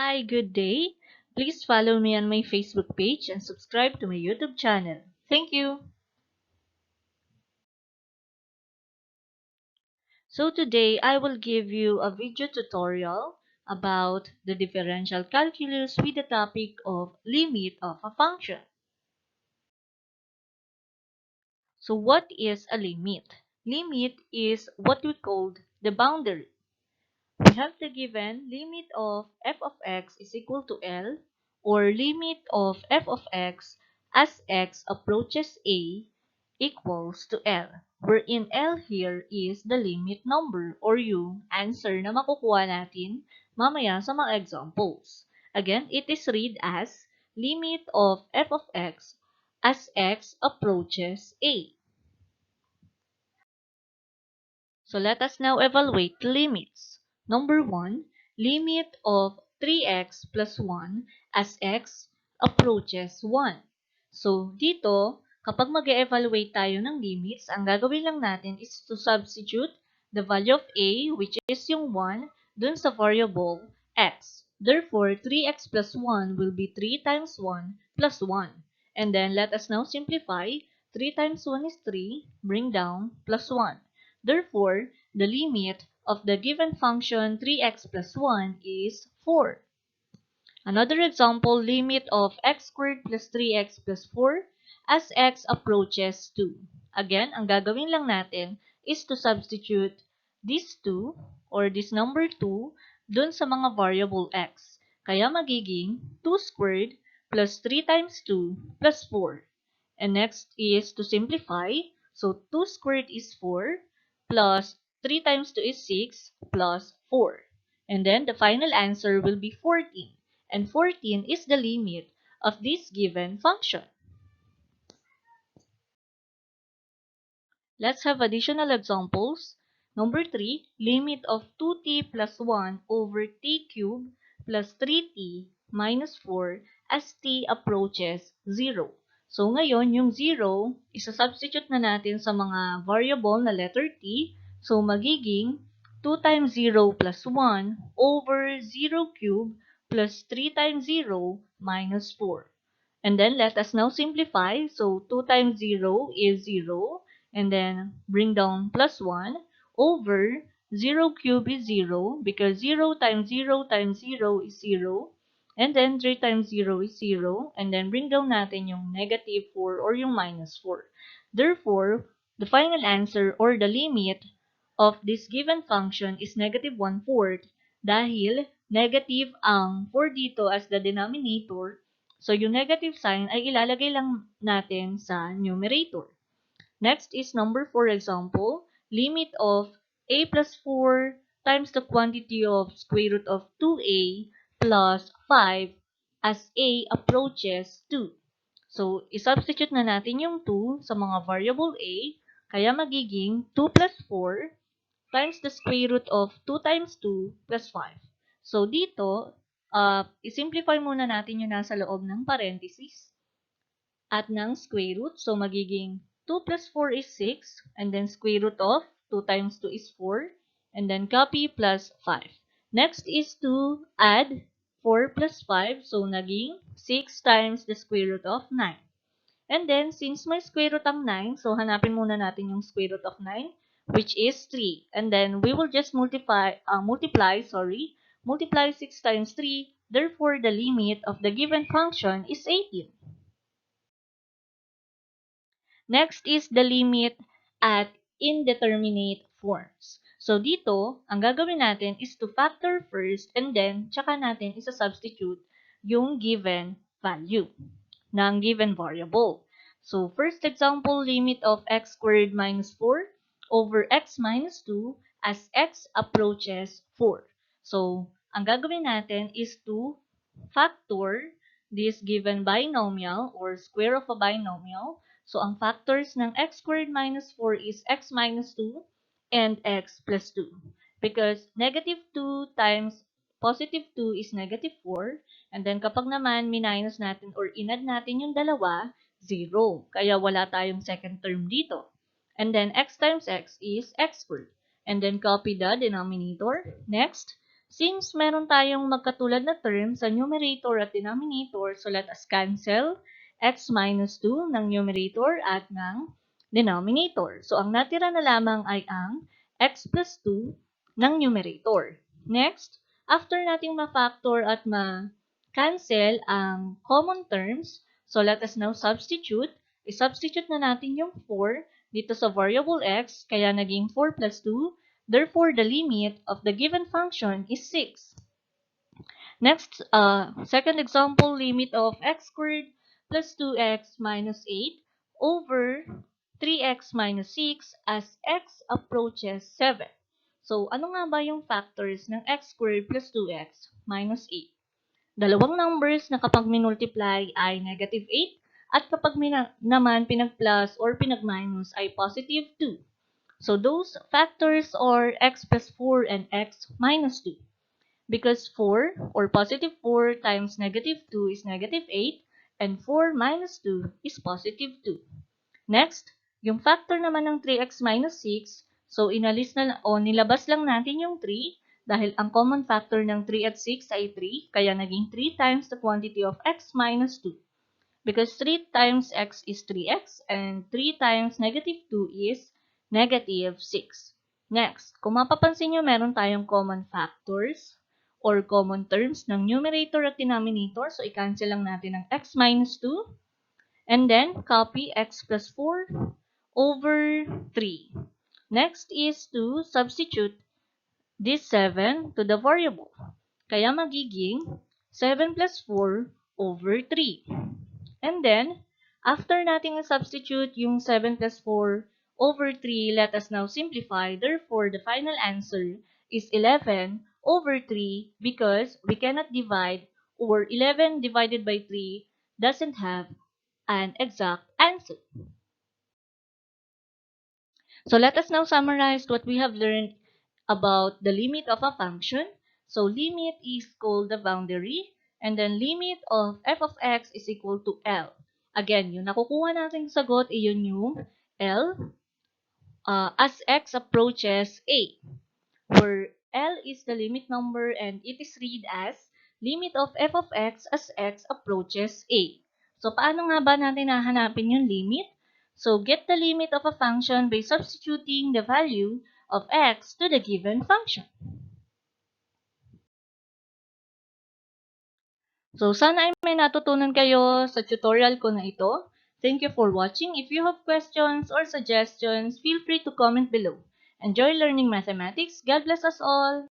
Hi, good day. Please follow me on my Facebook page and subscribe to my YouTube channel. Thank you. So today I will give you a video tutorial about the differential calculus with the topic of limit of a function. So what is a limit? Limit is what we called the boundary. We have the given limit of f of x is equal to L, or limit of f of x as x approaches a equals to L, wherein L here is the limit number or yung answer na makukuha natin mamaya sa mga examples. Again, it is read as limit of f of x as x approaches a. So let us now evaluate the limits. Number 1, limit of 3x plus 1 as x approaches 1. So dito, kapag mag-evaluate tayo ng limits, ang gagawin lang natin is to substitute the value of a, which is yung 1, dun sa variable x. Therefore, 3x plus 1 will be 3 times 1 plus 1. And then let us now simplify. 3 times 1 is 3, bring down, plus 1. Therefore, the limit of the given function 3x plus 1 is 4. Another example, limit of x squared plus 3x plus 4 as x approaches 2. Again, ang gagawin lang natin is to substitute this 2 or this number 2 dun sa mga variable x. Kaya magiging 2 squared plus 3 times 2 plus 4. And next is to simplify. So 2 squared is 4 plus 3 times 2 is 6 plus 4. And then the final answer will be 14. And 14 is the limit of this given function. Let's have additional examples. Number 3, limit of 2t plus 1 over t cubed plus 3t minus 4 as t approaches 0. So ngayon, yung 0, isa-substitute na natin sa mga variable na letter t. So magiging 2 times 0 plus 1 over 0 cubed plus 3 times 0 minus 4. And then let us now simplify. So 2 times 0 is 0. And then bring down plus 1 over 0 cube is 0 because 0 times 0 times 0 is 0. And then 3 times 0 is 0. And then bring down natin yung negative 4 or yung minus 4. Therefore, the final answer or the limit of this given function is negative 1/4 dahil negative ang 4 dito as the denominator. So, yung negative sign ay ilalagay lang natin sa numerator. Next is number 4 example, limit of a plus 4 times the quantity of square root of 2a plus 5 as a approaches 2. So, isubstitute na natin yung 2 sa mga variable a, kaya magiging 2 plus 4 times the square root of 2 times 2 plus 5. So, dito, isimplify muna natin yung nasa loob ng parenthesis at ng square root. So, magiging 2 plus 4 is 6. And then, square root of 2 times 2 is 4. And then, copy plus 5. Next is to add 4 plus 5. So, naging 6 times the square root of 9. And then, since may square root ang 9, so hanapin muna natin yung square root of 9, which is 3. And then, we will just multiply 6 times 3. Therefore, the limit of the given function is 18. Next is the limit at indeterminate forms. So, dito, ang gagawin natin is to factor first and then, tsaka natin isa-substitute yung given value ng given variable. So, first example, limit of x squared minus 4 over x minus 2 as x approaches 4. So, ang gagawin natin is to factor this given binomial or square of a binomial. So, ang factors ng x squared minus 4 is x minus 2 and x plus 2. Because negative 2 times positive 2 is negative 4. And then, kapag naman minus natin or inad natin yung dalawa, 0. Kaya wala tayong second term dito. And then, x times x is x squared. And then, copy the denominator. Next, Since meron tayong magkatulad na term sa numerator at denominator, so let us cancel x minus 2 ng numerator at ng denominator. So, ang natira na lamang ay ang x plus 2 ng numerator. Next, after nating ma-factor at ma-cancel ang common terms, so let us now substitute. I-substitute na natin yung 4 dito sa variable x, kaya naging 4 plus 2. Therefore, the limit of the given function is 6. Next, second example, limit of x squared plus 2x minus 8 over 3x minus 6 as x approaches 7. So, ano nga ba yung factors ng x squared plus 2x minus 8? Dalawang numbers na kapag minultiply ay negative 8 at kapag naman pinag-plus or pinag-minus ay positive 2. So those factors are x plus 4 and x minus 2. Because 4 or positive 4 times negative 2 is negative 8 and 4 minus 2 is positive 2. Next, yung factor naman ng 3x minus 6, so inalis na o nilabas lang natin yung 3 dahil ang common factor ng 3 at 6 ay 3, kaya naging 3 times the quantity of x minus 2. Because 3 times x is 3x and 3 times negative 2 is negative 6. Next, kung mapapansin nyo, meron tayong common factors or common terms ng numerator at denominator. So, i-cancel lang natin ang x minus 2. And then, copy x plus 4 over 3. Next is to substitute this 7 to the variable. Kaya magiging 7 plus 4 over 3. And then, after nating substitute yung 7 plus 4 over 3, let us now simplify. Therefore, the final answer is 11 over 3 because we cannot divide or 11 divided by 3 doesn't have an exact answer. So let us now summarize what we have learned about the limit of a function. So limit is called the boundary, and then limit of f of x is equal to L. Again, yung nakukuha nating sagot, iyon yung L as x approaches A, where L is the limit number and it is read as limit of f of x as x approaches A. So, paano nga ba natin hahanapin yung limit? So, get the limit of a function by substituting the value of x to the given function. So, sana ay may natutunan kayo sa tutorial ko na ito. Thank you for watching. If you have questions or suggestions, feel free to comment below. Enjoy learning mathematics. God bless us all!